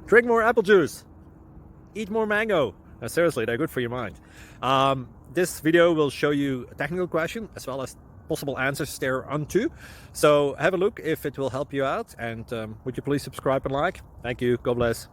Drink more apple juice. Eat more mango. No, seriously, they're good for your mind. This video will show you a technical question as well as possible answers thereunto. So have a look if it will help you out, and would you please subscribe and like? Thank you. God bless.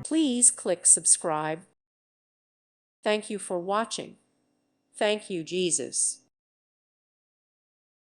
Please click subscribe. Thank you for watching. Thank you, Jesus.